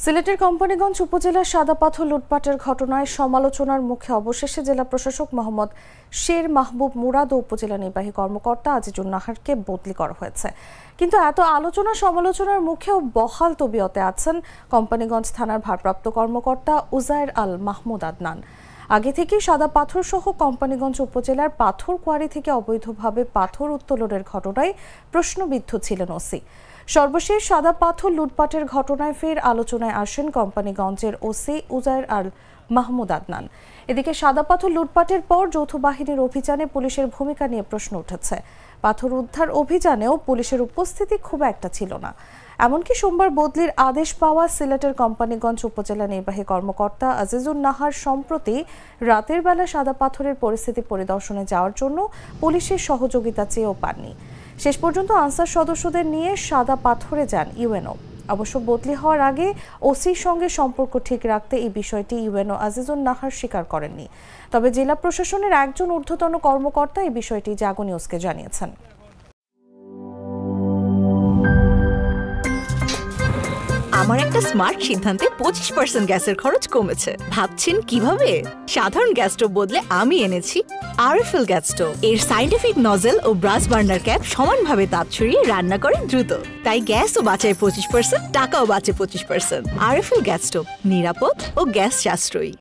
সিলেটের কোম্পানিগঞ্জ উপজেলার সাদাপাথর লুটপাটের ঘটনায় সমালোচনার মুখে অবশেষে জেলা প্রশাসক মোহাম্মদ শের মাহবুব মুরাদ ও উপজেলা নির্বাহী কর্মকর্তা আজিজুন নাহারকে বদলি করা হয়েছে। কিন্তু এত আলোচনা সমালোচনার মুখেও বহাল তবিয়তে আছেন কোম্পানিগঞ্জ থানার ভারপ্রাপ্ত কর্মকর্তা উজায়ের আল মাহমুদ আদনান। আগে থেকেই সাদা পাথর সহ কোম্পানিগঞ্জ উপজেলার পাথর কোয়ারি থেকে অবৈধভাবে পাথর উত্তোলনের ঘটনায় প্রশ্নবিদ্ধ ছিলেন ওসি। সর্বশেষ সাদা পাথর লুটপাটের ঘটনায় ফের আলোচনায় আসেন কোম্পানিগঞ্জের ওসি উজায়ের আল মাহমুদ আদনান। এদিকে সাদা পাথর লুটপাটের পর যৌথ বাহিনীর অভিযানে পুলিশের ভূমিকা নিয়ে প্রশ্ন উঠেছে। পাথর উদ্ধার অভিযানেও পুলিশের উপস্থিতি খুব একটা ছিল না। এমনকি সোমবার বদলির আদেশ পাওয়া সিলেটের কোম্পানিগঞ্জ উপজেলা নির্বাহী কর্মকর্তা আজিজুন নাহার সম্প্রতি রাতের বেলা সাদা পাথরের পরিস্থিতি পরিদর্শনে যাওয়ার জন্য পুলিশের সহযোগিতা চেয়েও পাননি। শেষ পর্যন্ত আনসার সদস্যদের নিয়ে সাদা পাথরে যান ইউএনও। অবশ্য বদলি হওয়ার আগে ওসির সঙ্গে সম্পর্ক ঠিক রাখতে এই বিষয়টি ইউএনও আজিজুন নাহার স্বীকার করেননি। তবে জেলা প্রশাসনের একজন ঊর্ধ্বতন কর্মকর্তা এই বিষয়টি জাগো নিউজকে জানিয়েছেন। আমার একটা স্মার্ট সিদ্ধান্তে 25% গ্যাসের খরচ কমেছে। ভাবছেন কিভাবে? সাধারণ গ্যাস স্টোভ বদলে আমি এনেছি আরএফএল গ্যাস স্টোভ। এর সাইন্টিফিক নজল ও ব্রাস বার্নার ক্যাপ সমানভাবে তাপ ছড়িয়ে রান্না করে দ্রুত। তাই গ্যাসও বাঁচায় 25%, টাকাও বাঁচে 25%। আরএফএল গ্যাস স্টোভ নিরাপদ ও গ্যাস সাশ্রয়ী।